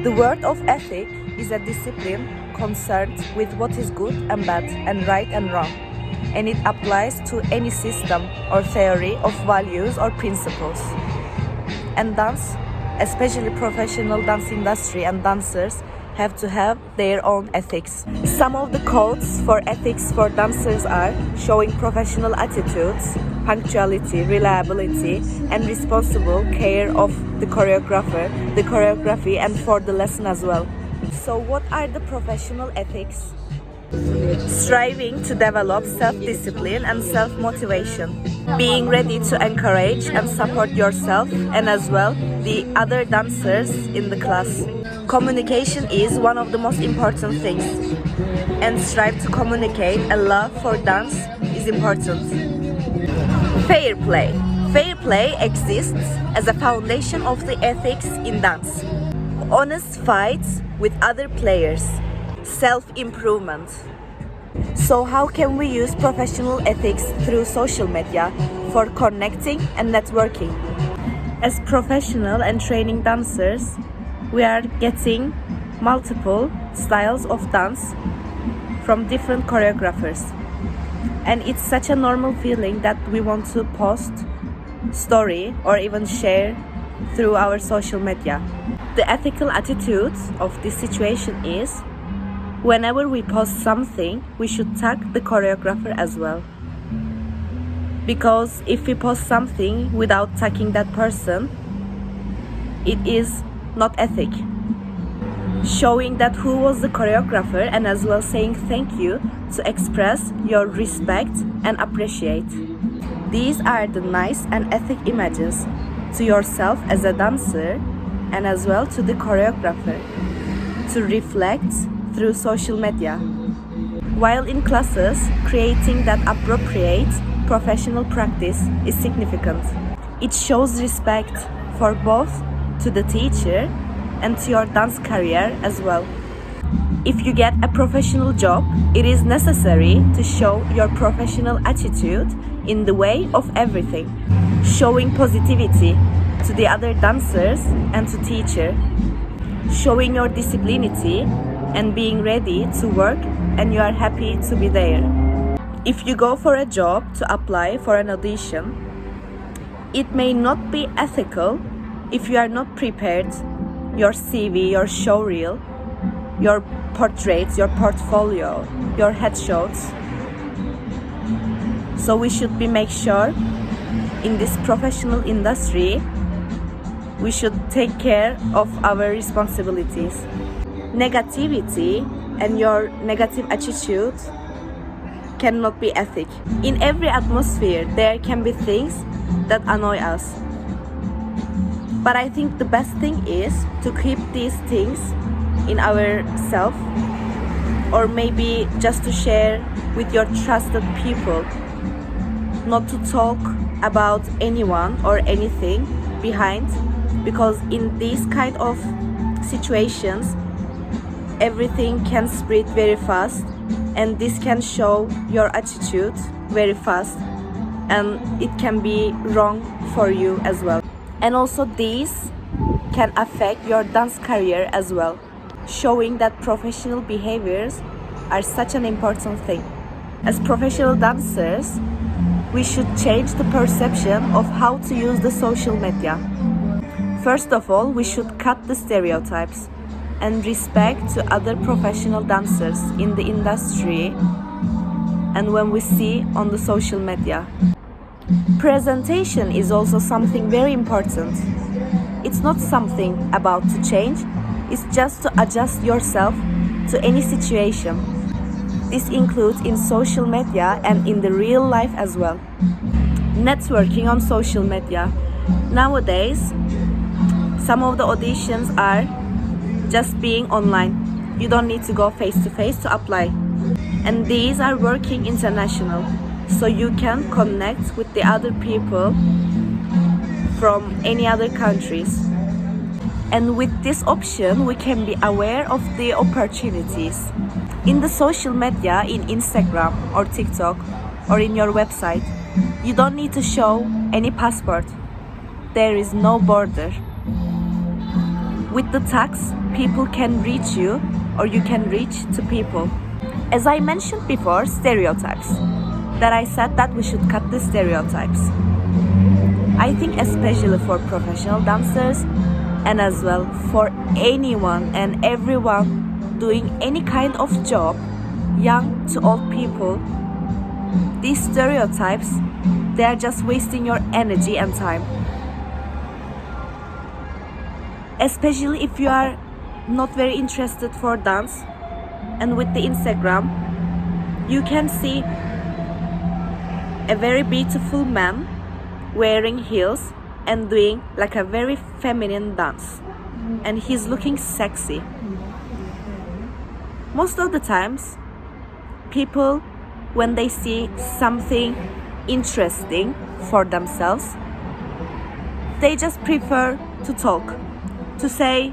The word of ethic is a discipline concerned with what is good and bad and right and wrong, and it applies to any system or theory of values or principles. And dance, especially professional dance industry and dancers, have to have their own ethics. Some of the codes for ethics for dancers are showing professional attitudes, punctuality, reliability, and responsible care of the choreographer, the choreography, and for the lesson as well. So what are the professional ethics? Striving to develop self-discipline and self-motivation. Being ready to encourage and support yourself and as well the other dancers in the class. Communication is one of the most important things, and strive to communicate a love for dance is important. Fair play. Fair play exists as a foundation of the ethics in dance. Honest fights with other players. Self-improvement. So how can we use professional ethics through social media for connecting and networking? As professional and training dancers, we are getting multiple styles of dance from different choreographers. And it's such a normal feeling that we want to post, story, or even share through our social media. The ethical attitude of this situation is, whenever we post something, we should tag the choreographer as well. Because if we post something without tagging that person, it is not ethic. Showing that who was the choreographer and as well saying thank you to express your respect and appreciate. These are the nice and ethic images to yourself as a dancer and as well to the choreographer to reflect through social media. While in classes, creating that appropriate professional practice is significant. It shows respect for both to the teacher and to your dance career as well. If you get a professional job, it is necessary to show your professional attitude in the way of everything, showing positivity to the other dancers and to teacher, showing your disciplinity and being ready to work and you are happy to be there. If you go for a job to apply for an audition, it may not be ethical if you are not prepared, your CV, your showreel, your portraits, your portfolio, your headshots. So we should make sure in this professional industry, we should take care of our responsibilities. Negativity and your negative attitude cannot be ethic. In every atmosphere, there can be things that annoy us. But I think the best thing is to keep these things in ourselves, or maybe just to share with your trusted people, not to talk about anyone or anything behind, because in these kind of situations, everything can spread very fast and this can show your attitude very fast and it can be wrong for you as well. And also these can affect your dance career as well, showing that professional behaviors are such an important thing. As professional dancers, we should change the perception of how to use the social media. First of all, we should cut the stereotypes and respect to other professional dancers in the industry and when we see on the social media. Presentation is also something very important. It's not something about to change, it's just to adjust yourself to any situation. This includes in social media and in the real life as well. Networking on social media. Nowadays, some of the auditions are just being online. You don't need to go face to face to apply. And these are working international, so you can connect with the other people from any other countries. And with this option, we can be aware of the opportunities. In the social media, in Instagram or TikTok or in your website, you don't need to show any passport. There is no border. With the tags, people can reach you or you can reach to people. As I mentioned before, stereotypes. That I said that we should cut the stereotypes. I think especially for professional dancers and as well for anyone and everyone doing any kind of job, young to old people, these stereotypes, they are just wasting your energy and time. Especially if you are not very interested for dance, and with the Instagram, you can see a very beautiful man wearing heels and doing like a very feminine dance, and he's looking sexy. Most of the times, people, when they see something interesting for themselves, they just prefer to talk, to say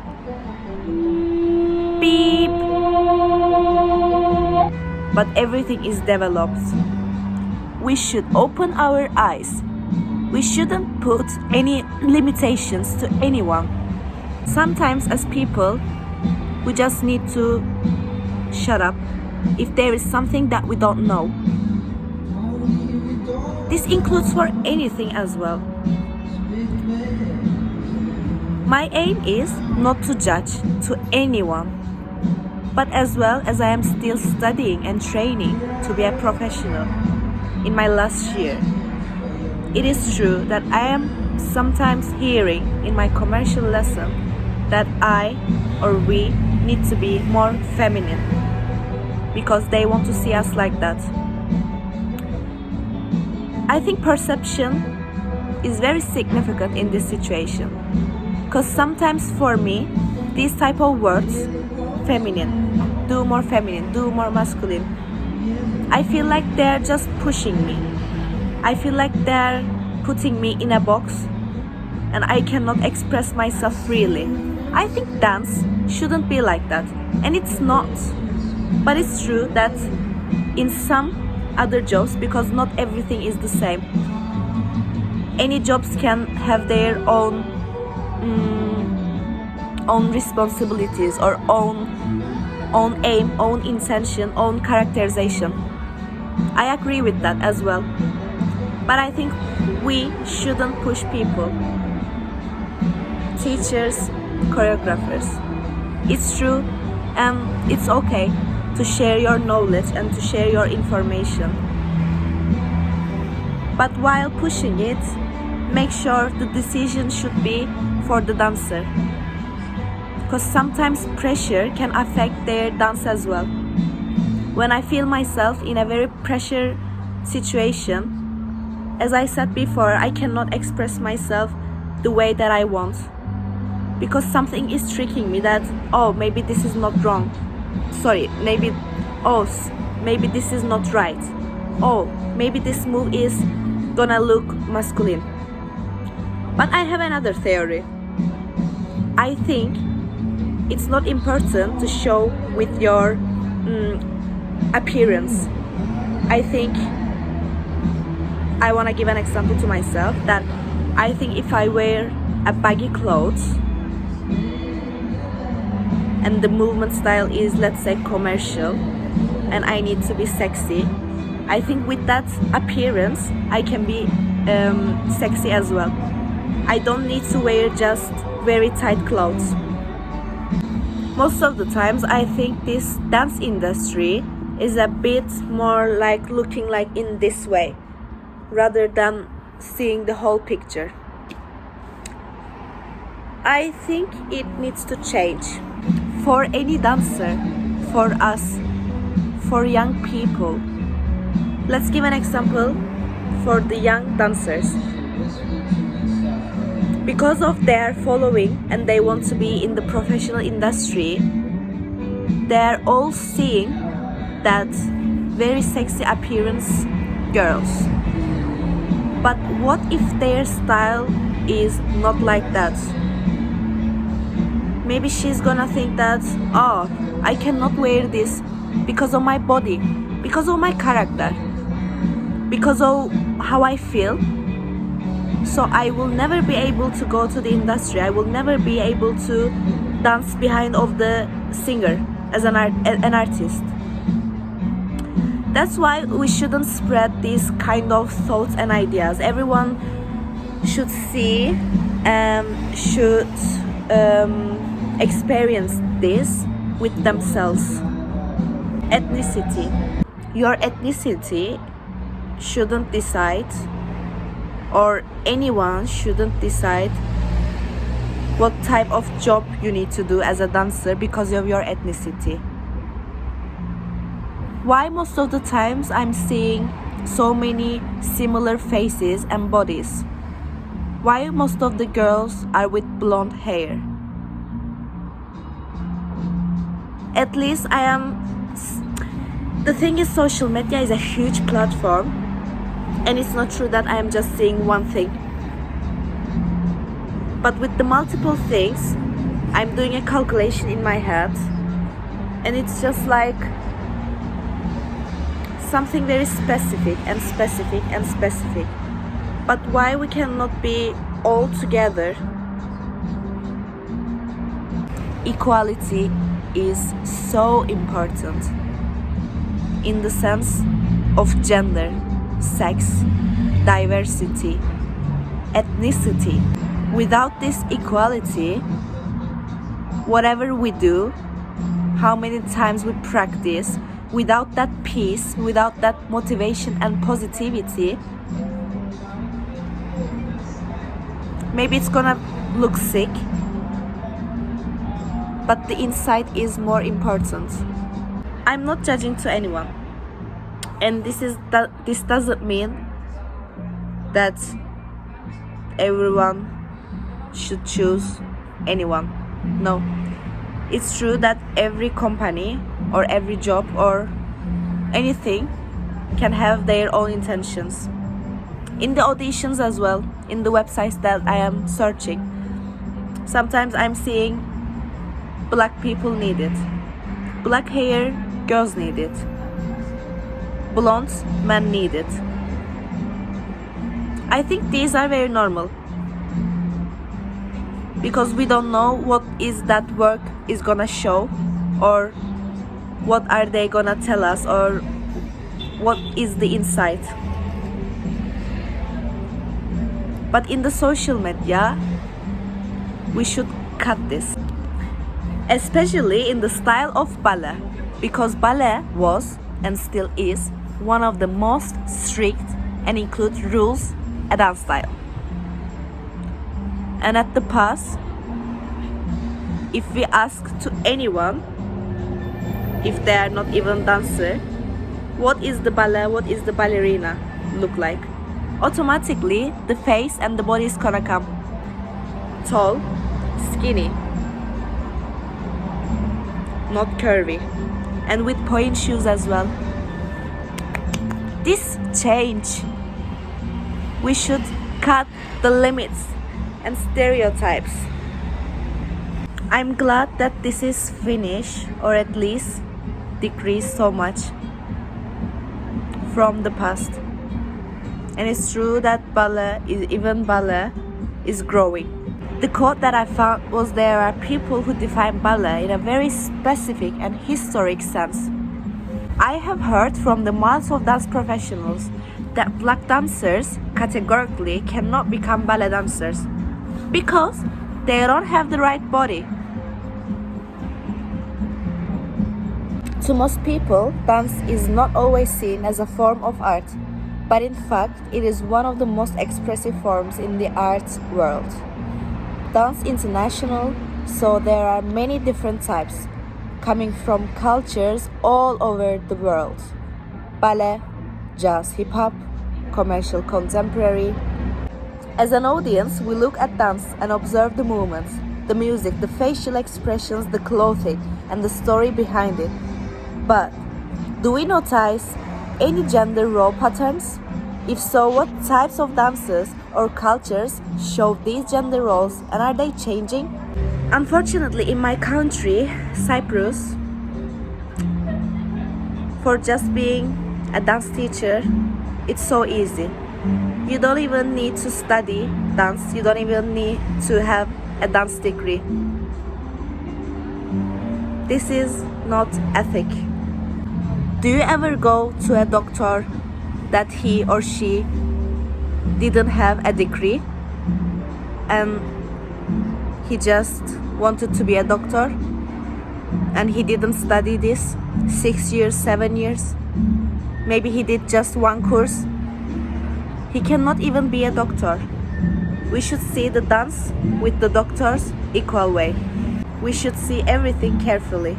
beep. But everything is developed. We should open our eyes. We shouldn't put any limitations to anyone. Sometimes as people, we just need to shut up if there is something that we don't know. This includes for anything as well. My aim is not to judge to anyone, but as well as I am still studying and training to be a professional in my last year. It is true that I am sometimes hearing in my commercial lesson that I or we need to be more feminine because they want to see us like that. I think perception is very significant in this situation, because sometimes for me these type of words, feminine, do more masculine, I feel like they're just pushing me. I feel like they're putting me in a box and I cannot express myself freely. I think dance shouldn't be like that, and it's not. But it's true that in some other jobs, because not everything is the same, any jobs can have their own responsibilities or own aim, own intention, own characterization. I agree with that as well. But I think we shouldn't push people, teachers, choreographers. It's true and it's okay to share your knowledge and to share your information. But while pushing it, make sure the decision should be for the dancer, because sometimes pressure can affect their dance as well. When I feel myself in a very pressure situation, as I said before, I cannot express myself the way that I want, because something is tricking me that, oh, maybe this is not wrong. Sorry, maybe this is not right. Oh, maybe this move is gonna look masculine. But I have another theory. I think it's not important to show with your appearance. I think I want to give an example to myself that I think if I wear a baggy clothes and the movement style is, let's say, commercial and I need to be sexy, I think with that appearance I can be sexy as well. I don't need to wear just very tight clothes. Most of the times I think this dance industry is a bit more like looking like in this way rather than seeing the whole picture. I think it needs to change for any dancer, for us, for young people. Let's give an example for the young dancers. Because of their following and they want to be in the professional industry, they're all seeing that very sexy appearance girls. But what if their style is not like that? Maybe she's gonna think that, oh, I cannot wear this because of my body, because of my character, because of how I feel. So I will never be able to go to the industry. I will never be able to dance behind of the singer as an artist. That's why we shouldn't spread these kind of thoughts and ideas. Everyone should see and should experience this with themselves. Ethnicity. Your ethnicity shouldn't decide, or anyone shouldn't decide what type of job you need to do as a dancer because of your ethnicity. Why most of the times I'm seeing so many similar faces and bodies? Why most of the girls are with blonde hair? At least the thing is, social media is a huge platform, and it's not true that I am just seeing one thing. But with the multiple things, I'm doing a calculation in my head, and it's just like something very specific and specific and specific. But why we cannot be all together? Equality is so important in the sense of gender, sex, diversity, ethnicity. Without this equality, whatever we do, how many times we practice, without that peace, without that motivation and positivity, maybe it's gonna look sick, but the inside is more important. I'm not judging to anyone, and this doesn't mean that everyone should choose anyone. No, it's true that every company or every job or anything can have their own intentions. In the auditions as well, in the websites that I am searching, sometimes I'm seeing black people need it, black hair girls need it, blonde men need it. I think these are very normal, because we don't know what is that work is gonna show, or what are they gonna tell us, or what is the insight. But in the social media, we should cut this, especially in the style of ballet, because ballet was and still is one of the most strict and include rules a dance style. And at the past, if we ask to anyone, if they are not even dancer, what is the ballet, what is the ballerina look like? Automatically, the face and the body is gonna come tall, skinny, not curvy, and with point shoes as well. This change, we should cut the limits and stereotypes. I'm glad that this is finished, or at least decreased so much from the past. And it's true that even ballet is growing. The quote that I found was, there are people who define ballet in a very specific and historic sense. I have heard from the mouths of dance professionals that black dancers categorically cannot become ballet dancers because they don't have the right body. To most people, dance is not always seen as a form of art, but in fact, it is one of the most expressive forms in the arts world. Dance international, so there are many different types, coming from cultures all over the world. Ballet, jazz, hip-hop, commercial contemporary. As an audience, we look at dance and observe the movements, the music, the facial expressions, the clothing, and the story behind it. But do we notice any gender role patterns? If so, what types of dances or cultures show these gender roles, and are they changing? Unfortunately, in my country, Cyprus, for just being a dance teacher, it's so easy. You don't even need to study dance. You don't even need to have a dance degree. This is not ethic. Do you ever go to a doctor that he or she didn't have a degree and he just wanted to be a doctor and he didn't study this 6 years, 7 years? Maybe he did just one course. He cannot even be a doctor. We should see the dance with the doctors equal way. We should see everything carefully.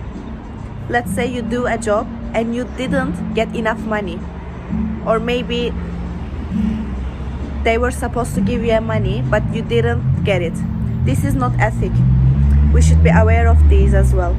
Let's say you do a job and you didn't get enough money, or maybe they were supposed to give you money but you didn't get it. This is not ethic. We should be aware of these as well.